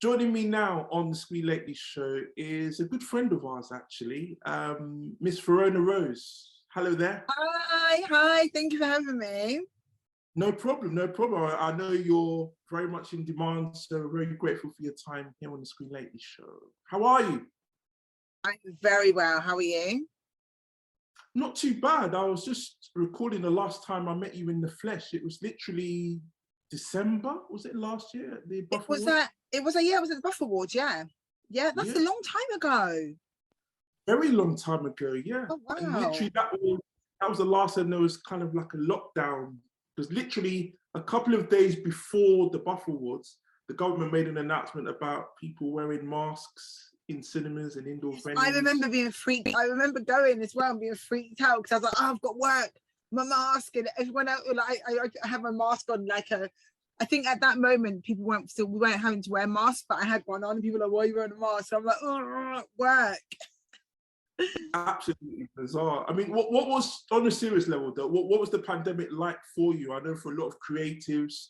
Joining me now on the Screenlately Show is a good friend of ours, actually, Miss Verona Rose. Hello there. Hi, thank you for having me. No problem, no problem. I know you're very much in demand, so very grateful for your time here on the Screenlately Show. How are you? I'm very well, how are you? Not too bad. I was just recording the last time I met you in the flesh. It was literally December, was it last year at the Buff Awards? It was at the Buff Awards, yeah. Yeah, that's a long time ago. Very long time ago, yeah. Oh, wow. And literally that was the last time there was kind of like a lockdown. Because literally a couple of days before the Buff Awards, the government made an announcement about people wearing masks in cinemas and indoor venues. I remember being freaked. I remember going as well and being freaked out because I was like, oh, I've got work, my mask, and everyone else, like I have my mask on I think at that moment we weren't having to wear masks, but I had one on and people were like, why are you wearing a mask? So I'm like, oh, work. Absolutely bizarre. I mean, what was, on a serious level though, what was the pandemic like for you? I know for a lot of creatives,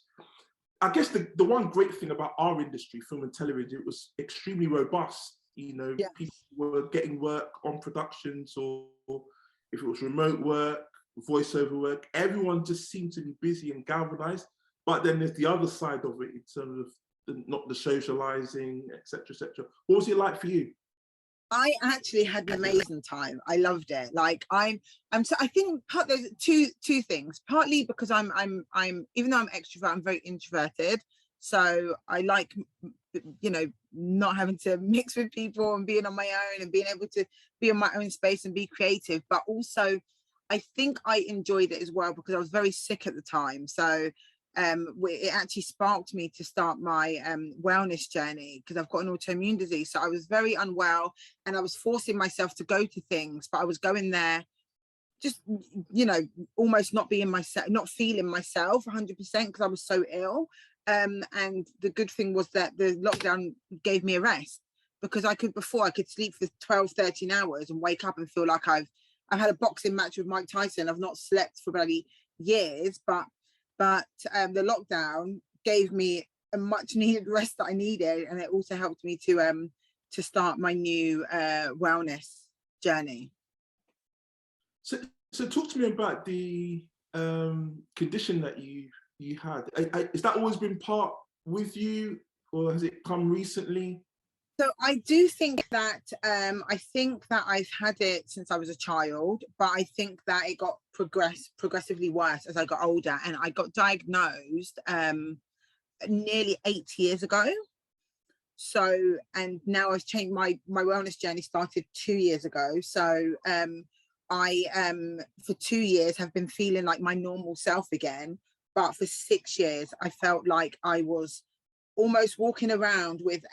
I guess the one great thing about our industry, film and television, it was extremely robust. You know, people were getting work on productions, or if it was remote work, voiceover work, everyone just seemed to be busy and galvanized. But then there's the other side of it in terms of not the socializing, etc., etc. What was it like for you? I actually had an amazing time. I loved it. Like I think there's two things. Partly because I'm even though I'm extrovert, I'm very introverted. So I like, you know, not having to mix with people and being on my own and being able to be in my own space and be creative. But also, I think I enjoyed it as well because I was very sick at the time. So it actually sparked me to start my wellness journey because I've got an autoimmune disease. So I was very unwell and I was forcing myself to go to things, but I was going there just, you know, almost not being myself, not feeling myself 100% because I was so ill. And the good thing was that the lockdown gave me a rest because I could sleep for 12, 13 hours and wake up and feel like I've had a boxing match with Mike Tyson. I've not slept for bloody years, but the lockdown gave me a much needed rest that I needed, and it also helped me to start my new wellness journey. So talk to me about the condition that you had. Has that always been part with you, or has it come recently? So I do think that I've had it since I was a child, but I think that it got progressively worse as I got older, and I got diagnosed nearly 8 years ago. So, and now I've changed, my wellness journey started 2 years ago. So I for 2 years have been feeling like my normal self again, but for 6 years I felt like I was almost walking around with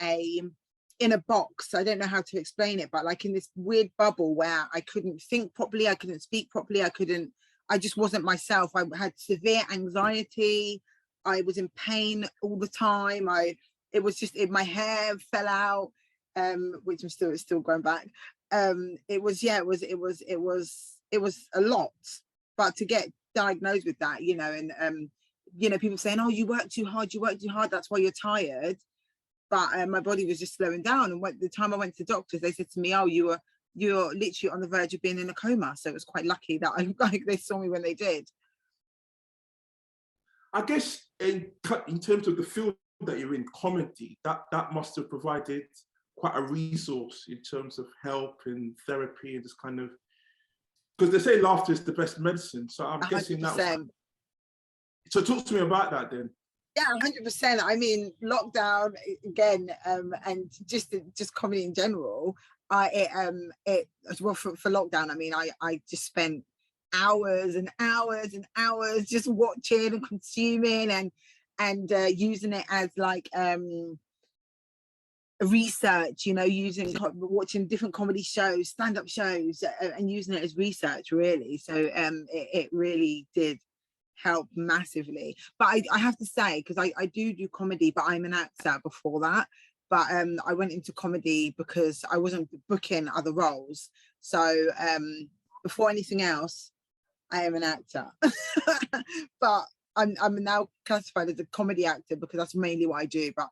in a box. I don't know how to explain it, but like in this weird bubble where I couldn't think properly, I couldn't speak properly, I just wasn't myself. I had severe anxiety. I was in pain all the time. My hair fell out, which I'm still growing back. It was a lot. But to get diagnosed with that, you know, and you know, people saying, oh, you work too hard, that's why you're tired. But my body was just slowing down. And the time I went to the doctors, they said to me, oh, you're literally on the verge of being in a coma. So it was quite lucky that they saw me when they did. I guess in terms of the field that you're in, comedy, that must have provided quite a resource in terms of help and therapy and just kind of, because they say laughter is the best medicine. So I'm 100%. Guessing that was. So talk to me about that then. Yeah, 100%. I mean, lockdown again, and just comedy in general. For lockdown, I mean, I just spent hours and hours and hours just watching and consuming and using it as like research, you know, watching different comedy shows, stand-up shows, and using it as research, really. So it really did help massively. But I have to say, because I do comedy, but I'm an actor before that. But I went into comedy because I wasn't booking other roles. So before anything else, I am an actor. But I'm now classified as a comedy actor because that's mainly what I do. But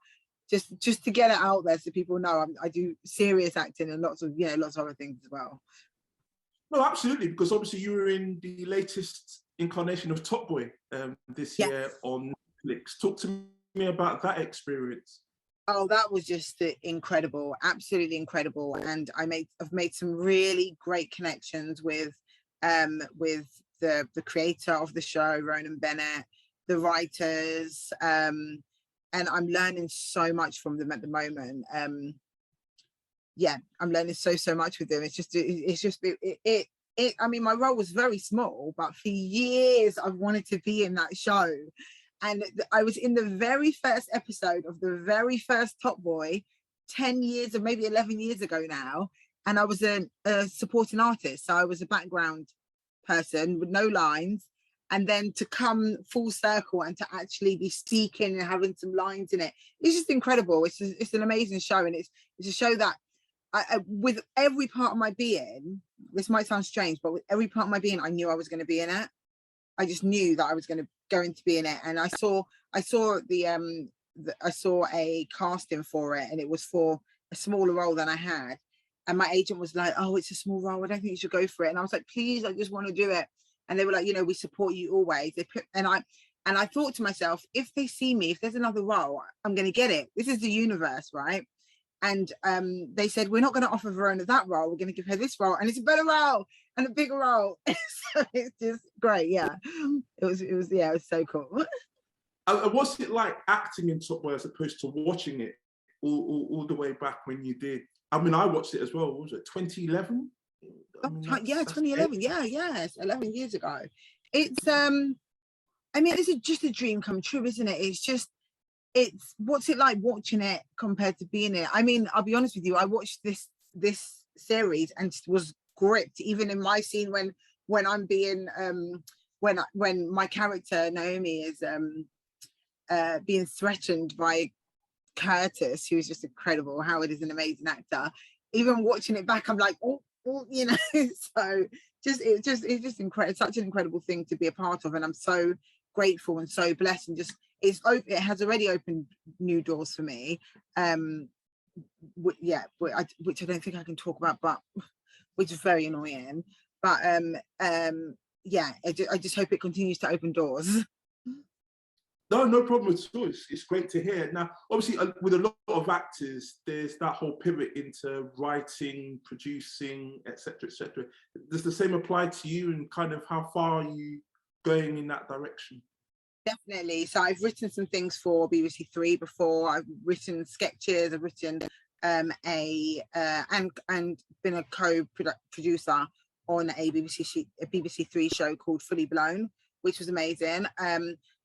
just to get it out there so people know I do serious acting and lots of other things as well. No, absolutely, because obviously you were in the latest incarnation of Top Boy this year on Netflix. Talk to me about that experience. Oh, that was just incredible, absolutely incredible. And I've made some really great connections with the creator of the show, Ronan Bennett, the writers, and I'm learning so much from them at the moment. I'm learning so much with them. I mean, my role was very small, but for years I've wanted to be in that show. And I was in the very first episode of the very first Top Boy 10 years or maybe 11 years ago now. And I was a supporting artist. So I was a background person with no lines. And then to come full circle and to actually be speaking and having some lines in it, it's just incredible. It's an amazing show. And it's a show that with every part of my being, this might sound strange, but with every part of my being, I knew I was going to be in it. I just knew that I was going to be in it. And I saw a casting for it, and it was for a smaller role than I had. And my agent was like, "Oh, it's a small role. I don't think you should go for it." And I was like, "Please, I just want to do it." And they were like, "We support you always." And I thought to myself, if they see me, if there's another role, I'm going to get it. This is the universe, right? And they said, "We're not going to offer Verona that role. We're going to give her this role, and it's a better role and a bigger role." So it's just great. Yeah, it was so cool. What's it like acting in Top Boy as opposed to watching it all the way back when you did? I mean, I watched it as well. What was it, 2011? I mean, 2011. It's 11 years ago. It's I mean, it's just a dream come true, isn't it? It's what's it like watching it compared to being it? I mean, I'll be honest with you, I watched this series and was gripped, even in my scene when I'm being when my character Naomi is being threatened by Curtis, who's just incredible. Howard is an amazing actor. Even watching it back, I'm like, oh, so it's just incredible. It's such an incredible thing to be a part of, and I'm so grateful and so blessed, and it has already opened new doors for me, which I don't think I can talk about, but which is very annoying, but I just hope it continues to open doors. No problem at all. It's great to hear. Now, obviously, with a lot of actors, there's that whole pivot into writing, producing, etc., etc. Does the same apply to you, and kind of how far are you going in that direction? Definitely. So I've written some things for BBC Three before. I've written sketches. I've written and been a co-producer on a BBC Three show called Fully Blown, which was amazing.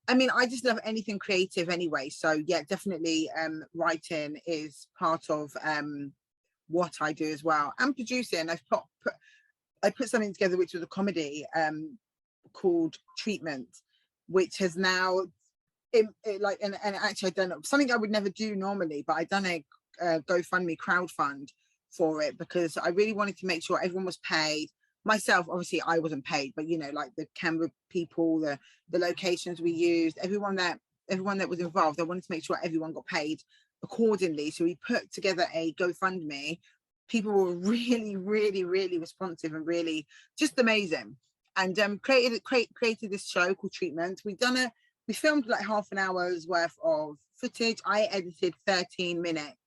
I mean, I just love anything creative anyway. So yeah, definitely writing is part of what I do as well. And producing. I put something together which was a comedy called Treatment, which has now and actually I've done something I would never do normally, but I've done a GoFundMe crowdfund for it because I really wanted to make sure everyone was paid. Myself, obviously I wasn't paid, but like the camera people, the locations we used, everyone that was involved, I wanted to make sure everyone got paid accordingly. So we put together a GoFundMe. People were really, really, really responsive and really just amazing. And created this show called Treatment. We filmed like half an hour's worth of footage. I edited 13 minutes.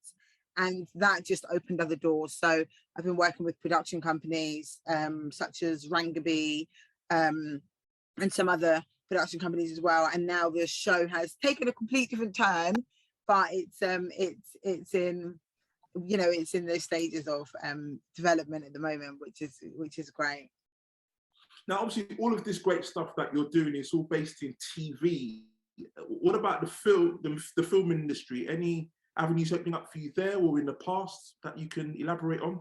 And that just opened other doors. So I've been working with production companies such as Rangaby and some other production companies as well. And now the show has taken a complete different turn, but it's in those stages of development at the moment, which is great. Now, obviously, all of this great stuff that you're doing is all based in TV. What about the film industry? Any avenues opening up for you there or in the past that you can elaborate on?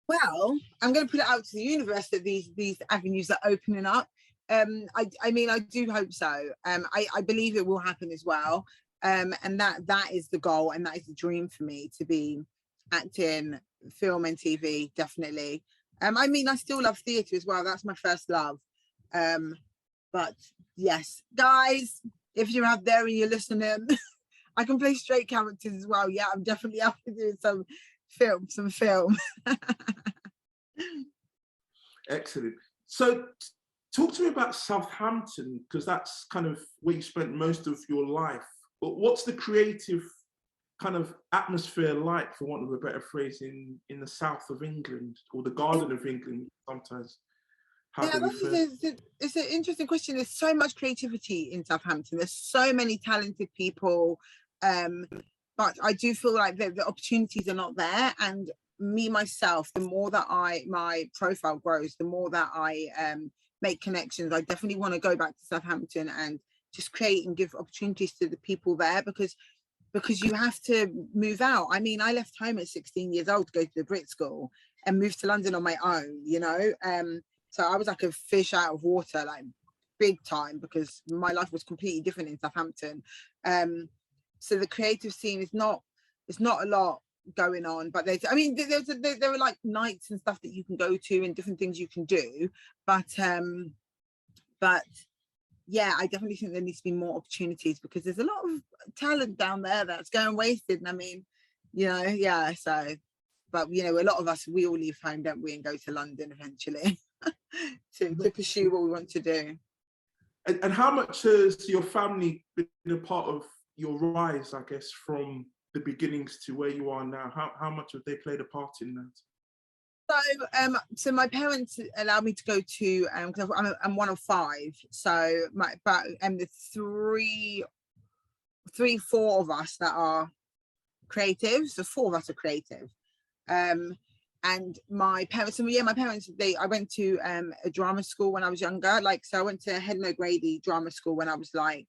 Well, I'm going to put it out to the universe that these avenues are opening up. I mean, I do hope so. I believe it will happen as well. And that is the goal, and that is the dream for me, to be acting, film and TV, definitely. I mean, I still love theatre as well. That's my first love. But yes, guys, if you're out there and you're listening, I can play straight characters as well. Yeah, I'm definitely up to doing some film. Excellent. So talk to me about Southampton, because that's kind of where you spent most of your life. But what's the creative kind of atmosphere like, for want of a better phrase, in the south of England, or the Garden of England sometimes? Yeah, it's an interesting question. There's so much creativity in Southampton. There's so many talented people, but I do feel like the opportunities are not there. And me myself, the more that my profile grows, the more that I make connections. I definitely want to go back to Southampton and just create and give opportunities to the people there, because you have to move out. I mean, I left home at 16 years old to go to the Brit School and moved to London on my own, you know. So I was like a fish out of water, like big time, because my life was completely different in Southampton. So the creative scene is not, it's not a lot going on, but there are like nights and stuff that you can go to and different things you can do. But yeah, I definitely think there needs to be more opportunities, because there's a lot of talent down there that's going wasted. And I mean, you know, yeah, so, but you know, a lot of us, we all leave home, don't we, and go to London eventually to pursue what we want to do. And how much has your family been a part of your rise, I guess, from the beginnings to where you are now? How much have they played a part in that? So my parents allowed me to go to because I'm one of five, so the four of us that are creative. So four of us are creative, and my parents. So yeah, my parents. I went to a drama school when I was younger. Like, so I went to Head O'Grady drama school when I was like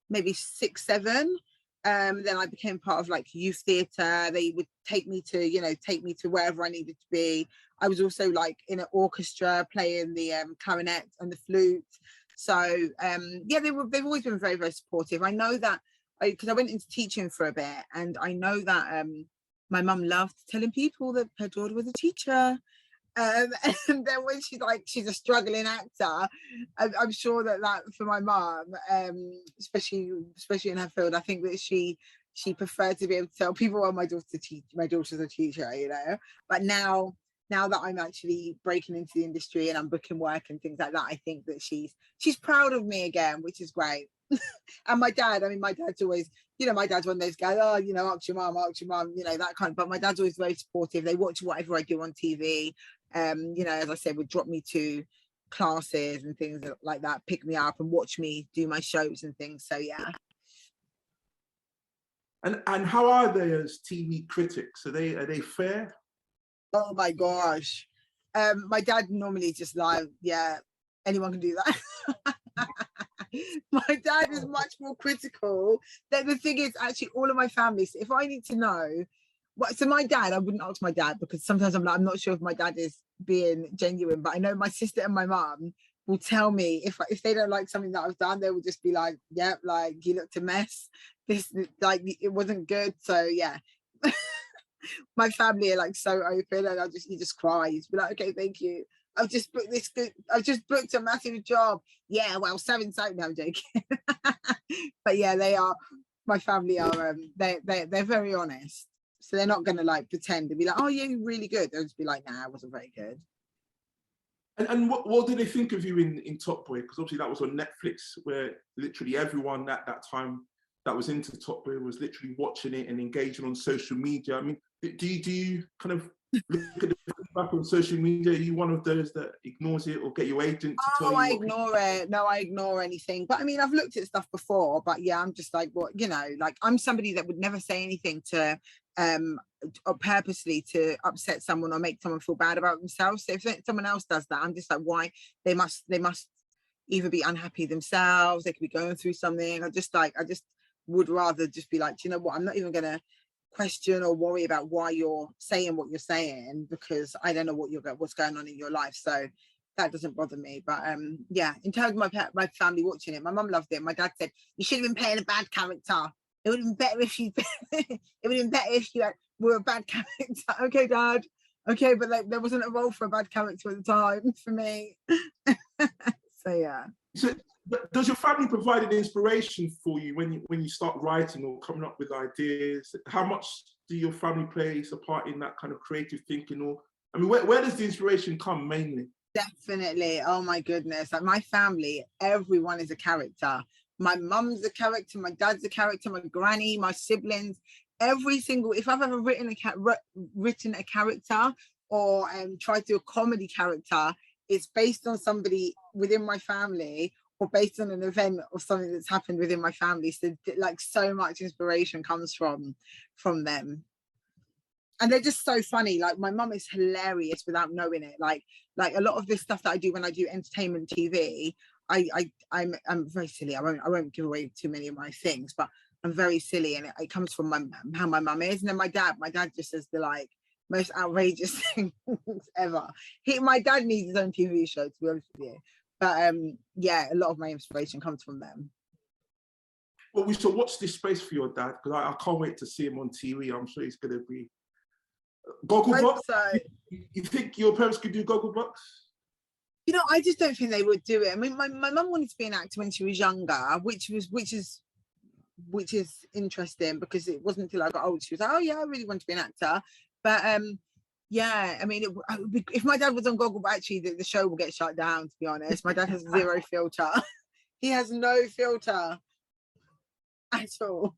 maybe 6, 7. Then I became part of like youth theatre. They would take me to wherever I needed to be. I was also like in an orchestra playing the clarinet and the flute. So yeah, they've always been very, very supportive. I know that because I went into teaching for a bit, and I know that my mum loved telling people that her daughter was a teacher. And then when she's a struggling actor, I'm sure that for my mum, especially in her field, I think that she preferred to be able to tell people, well, my daughter's a teacher, you know. But now that I'm actually breaking into the industry and I'm booking work and things like that, I think that she's proud of me again, which is great. And my dad's always, you know, my dad's one of those guys, oh, you know, ask your mum, you know, that kind of, but my dad's always very supportive. They watch whatever I do on TV. You know, as I said, would drop me to classes and things like that, pick me up and watch me do my shows and things. So yeah. And how are they as TV critics? Are they fair? Oh my gosh. My dad normally just like, yeah, anyone can do that. My dad is much more critical. The thing is, actually, all of my family, so if I need to know, so my dad, I wouldn't ask my dad, because sometimes I'm not sure if my dad is being genuine, but I know my sister and my mum will tell me if they don't like something that I've done, they will just be like, yeah, like, you looked a mess. This, like, it wasn't good. So yeah. My family are like so open, and you just cry. You be like, okay, thank you. I've just booked a massive job. Yeah, well, so and so. No, I'm joking. But yeah, my family are they're very honest. So they're not gonna like pretend to be like, oh yeah, you're really good. They'll just be like, nah, I wasn't very good. And what did they think of you in Top Boy? Because obviously that was on Netflix, where literally everyone at that time that was into Top Boy was literally watching it and engaging on social media. I mean, do you kind of look at the feedback on social media? Are you one of those that ignores it, or get your agent to tell you? I ignore it. No, I ignore anything. But I mean, I've looked at stuff before, but yeah, I'm just like, what, you know, like, I'm somebody that would never say anything to or purposely to upset someone or make someone feel bad about themselves. So if someone else does that, I'm just like, why? They must either be unhappy themselves, they could be going through something. I just would rather just be like, do you know what, I'm not even gonna question or worry about why you're saying what you're saying, because I don't know what's going on in your life. So that doesn't bother me. But yeah, in terms of my family watching it, my mum loved it. My dad said, you should have been playing a bad character. It would have been better if you were a bad character. Okay, Dad. Okay, but like, there wasn't a role for a bad character at the time for me. So yeah. So, does your family provide an inspiration for you when you start writing or coming up with ideas? How much do your family play a part in that kind of creative thinking? Or, I mean, where does the inspiration come mainly? Definitely. Oh my goodness. Like my family, everyone is a character. My mum's a character, my dad's a character, my granny, my siblings, every single, if I've ever written a character or tried to do a comedy character, it's based on somebody within my family or based on an event or something that's happened within my family. So like so much inspiration comes from them. And they're just so funny. Like my mum is hilarious without knowing it. Like a lot of this stuff that I do when I do entertainment TV, I'm very silly. I won't give away too many of my things, but I'm very silly, and it comes from how my mum is. And then my dad just says the like most outrageous things ever. My dad needs his own TV show, to be honest with you. But yeah, a lot of my inspiration comes from them. Well, we shall watch this space for your dad, because I can't wait to see him on TV. I'm sure he's going to be Gogglebox. So. You think your parents could do Gogglebox? You know, I just don't think they would do it. I mean, my mum wanted to be an actor when she was younger, which is interesting, because it wasn't until I got old she was like, oh yeah, I really want to be an actor. But yeah, I mean, if my dad was on Gogglebox, actually the show will get shut down, to be honest. My dad has zero filter. He has no filter at all.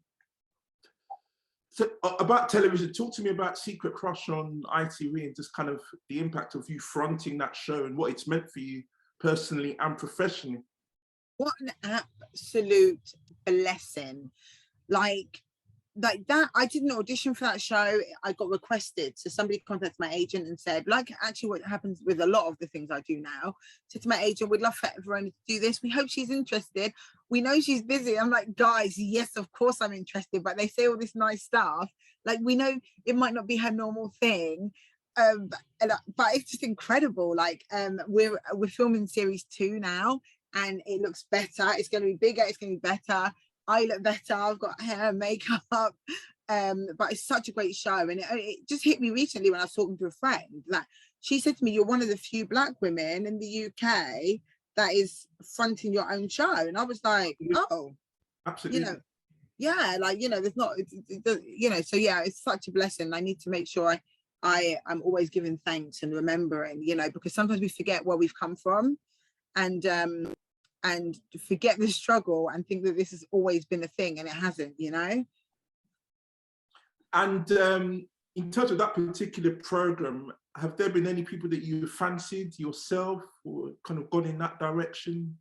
So about television, talk to me about Secret Crush on ITV and just kind of the impact of you fronting that show and what it's meant for you personally and professionally. What an absolute blessing. Like that, I did an audition for that show. I got requested. So somebody contacted my agent and said, like actually what happens with a lot of the things I do now, said to my agent, we'd love for Verona to do this. We hope she's interested. We know she's busy. I'm like, guys, yes, of course I'm interested. But they say all this nice stuff. Like, we know it might not be her normal thing. But it's just incredible. Like, we're filming series 2 now, and it looks better. It's going to be bigger. It's going to be better. I look better. I've got hair, makeup, but it's such a great show. And it just hit me recently when I was talking to a friend. Like, she said to me, "You're one of the few Black women in the UK that is fronting your own show." And I was like, "Oh, absolutely." You know, yeah, like, you know, there's not, you know. So yeah, it's such a blessing. I need to make sure I'm always giving thanks and remembering, you know, because sometimes we forget where we've come from, and forget the struggle and think that this has always been a thing, and it hasn't, you know. And in terms of that particular program, have there been any people that you fancied yourself or kind of gone in that direction?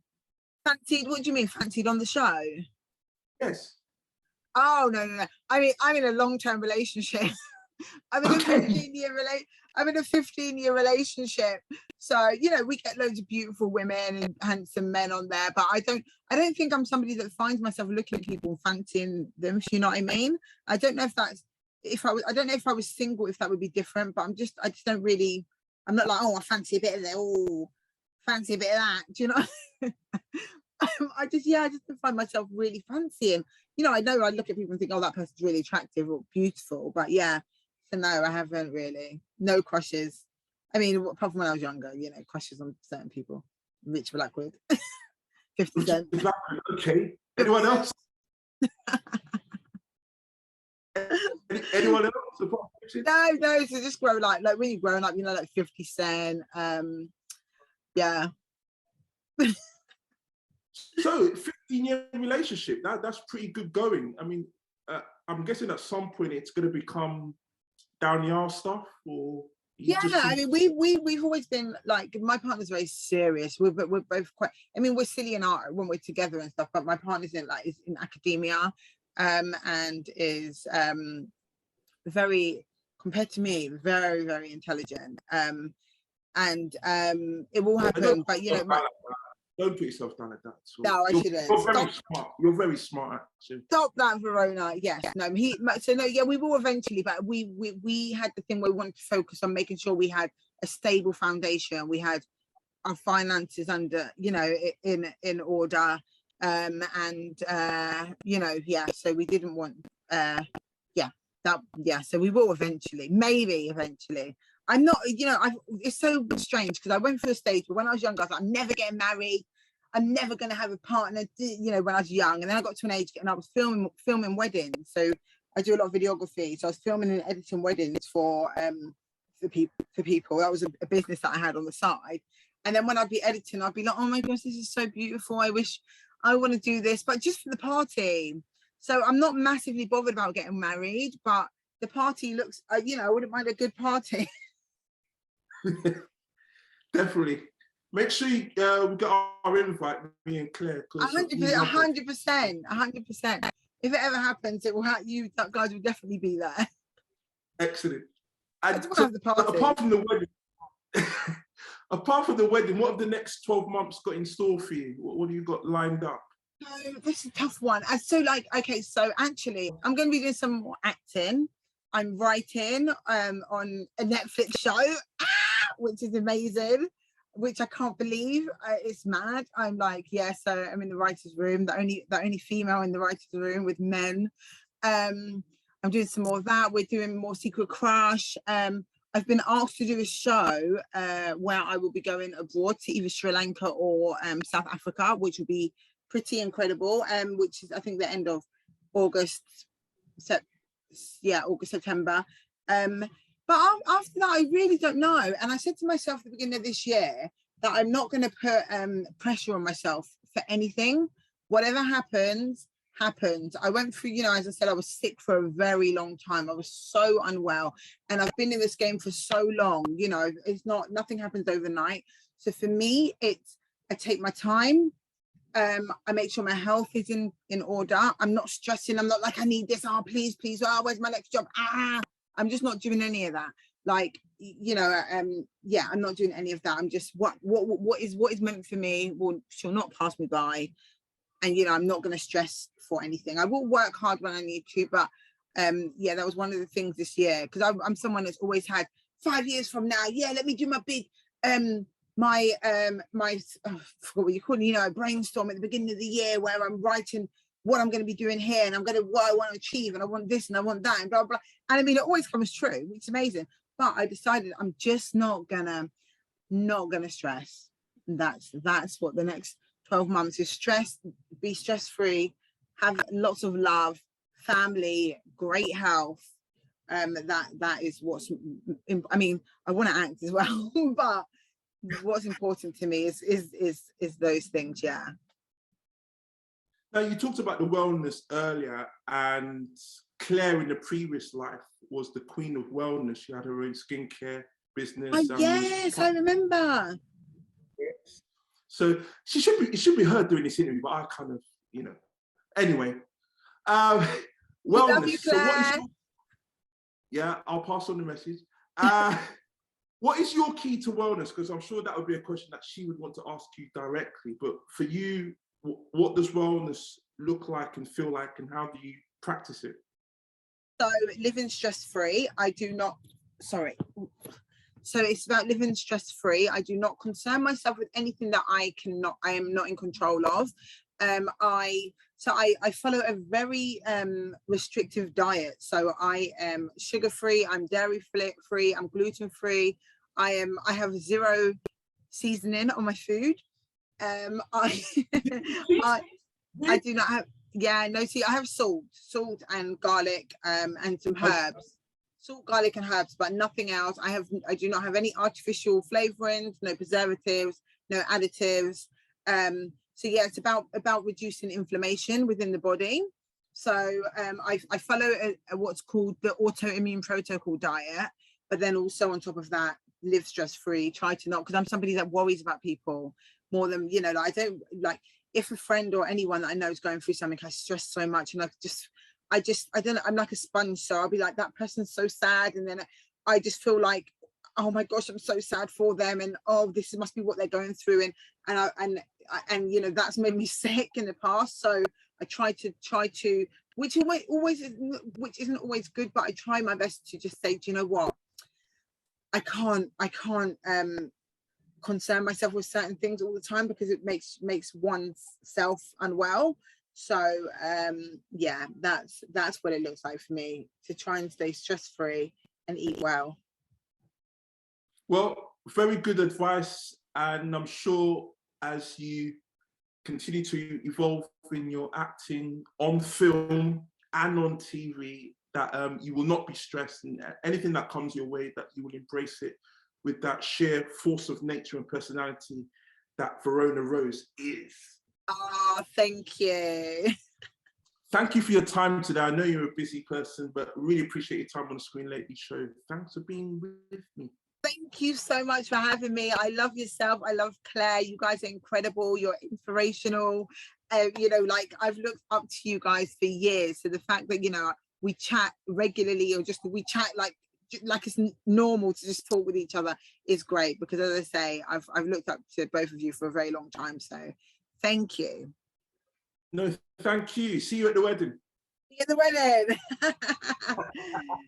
Fancied? What do you mean, fancied on the show? Yes. Oh, no. I mean, I'm in a long-term relationship. I'm in a 15-year relationship. So, you know, we get loads of beautiful women and handsome men on there, but I don't think I'm somebody that finds myself looking at people and fancying them, if you know what I mean. I don't know if I don't know if I was single, if that would be different, but I just don't really, I'm not like, oh, I fancy a bit of that, oh, fancy a bit of that, do you know? I just don't find myself really fancying. You know I look at people and think, oh, that person's really attractive or beautiful, but yeah, so no, I haven't really. No crushes. I mean, apart from when I was younger, you know, crushes on certain people. Rich Blackwood. 50 Cent. Okay. Anyone else? Anyone else? No, so just grow like when you're growing up, you know, like 50 Cent. Yeah. So 15-year relationship, that's pretty good going. I mean, I'm guessing at some point it's going to become down the aisle stuff, or yeah, I mean, we've always been like, my partner's very serious. We're both quite, I mean, we're silly in art when we're together and stuff, but my partner's is in academia, and is very, compared to me, very, very intelligent. And it will happen, but you know, don't put yourself down like that. So no, I shouldn't. You're very smart. You're very smart, actually. Stop that, Verona. Yes, no, we will eventually, but we had the thing where we wanted to focus on making sure we had a stable foundation. We had our finances under, you know, in order, and you know, yeah. So we didn't want, So we will eventually, maybe eventually. I'm not, you know, it's so strange because I went through a stage where when I was younger, I was like, I'm never getting married. I'm never going to have a partner, you know, when I was young. And then I got to an age and I was filming weddings. So I do a lot of videography. So I was filming and editing weddings for people. That was a business that I had on the side. And then when I'd be editing, I'd be like, oh my gosh, this is so beautiful. I wish I want to do this, but just for the party. So I'm not massively bothered about getting married, but the party looks, you know, I wouldn't mind a good party. Definitely. Make sure you we get our invite, me and Claire. 100%. If it ever happens, it will you guys will definitely be there. Excellent. And so, apart from the wedding, apart from the wedding, what have the next 12 months got in store for you? What have you got lined up? So this is a tough one. So like, okay, so actually, I'm going to be doing some more acting. I'm writing on a Netflix show, which is amazing, which I can't believe. It's mad. I'm like, yeah, so I'm in the writer's room, the only female in the writer's room with men. I'm doing some more of that. We're doing more Secret Crush. I've been asked to do a show where I will be going abroad to either Sri Lanka or South Africa, which will be pretty incredible, which is I think the end of August, September. But after that, I really don't know. And I said to myself at the beginning of this year that I'm not going to put pressure on myself for anything. Whatever happens. I went through, you know, as I said, I was sick for a very long time. I was so unwell, and I've been in this game for so long. You know, nothing happens overnight. So for me, I take my time. I make sure my health is in order. I'm not stressing. I'm not like, I need this. Oh, please. Oh, where's my next job? I'm just not doing any of that. Like, you know, yeah, I'm not doing any of that. I'm just what is meant for me shall not pass me by. And, you know, I'm not going to stress for anything. I will work hard when I need to, but yeah, that was one of the things this year, because I'm someone that's always had 5 years from now. Yeah, let me do my big my I forgot what you call it, you know, a brainstorm at the beginning of the year where I'm writing what I'm going to be doing here, and what I want to achieve, and I want this and I want that, and blah blah. And I mean, it always comes true, which is amazing. But I decided I'm just not gonna stress. That's what the next 12 months is. Be stress-free, have lots of love, family, great health. That is what's, I mean, I want to act as well, but what's important to me is those things. Yeah. Now, you talked about the wellness earlier, and Claire in the previous life was the queen of wellness. She had her own skincare business. Yes, I remember. Yes. So it should be her doing this interview, but I kind of, you know. Anyway, wellness. Love you, Claire. So yeah, I'll pass on the message. What is your key to wellness? Because I'm sure that would be a question that she would want to ask you directly. But for you, what does wellness look like and feel like, and how do you practice it? So living stress-free. So it's about living stress-free. I do not concern myself with anything that I am not in control of. I follow a very restrictive diet. So I am sugar-free, I'm dairy-free, I'm gluten-free. I have zero seasoning on my food. I do not have, I have salt and garlic, and some herbs. Salt, garlic and herbs, but nothing else. I do not have any artificial flavorings, no preservatives, no additives. So yeah, it's about reducing inflammation within the body. So I follow what's called the autoimmune protocol diet, but then also on top of that, live stress-free, try to not, because I'm somebody that worries about people more than, you know, like, I don't, like, if a friend or anyone that I know is going through something, I stress so much, and I don't know, I'm like a sponge, so I'll be like, that person's so sad, and then I just feel like, oh my gosh, I'm so sad for them, and oh, this must be what they're going through, and you know, that's made me sick in the past. So I try to which isn't always good, but I try my best to just say, do you know what, I can't concern myself with certain things all the time, because it makes oneself unwell. So yeah, that's what it looks like for me, to try and stay stress-free and eat well. Well, very good advice, and I'm sure as you continue to evolve in your acting on film and on TV, that you will not be stressed, and anything that comes your way, that you will embrace it with that sheer force of nature and personality that Verona Rose is. Oh, thank you. Thank you for your time today. I know you're a busy person, but really appreciate your time on the Screenlately Show. Thanks for being with me. Thank you so much for having me. I love yourself. I love Claire. You guys are incredible. You're inspirational. You know, like, I've looked up to you guys for years. So the fact that, you know, we chat regularly, or just we chat like it's normal to just talk with each other, is great, because as I say, I've looked up to both of you for a very long time. So thank you. No, thank you. See you at the wedding. See you at the wedding.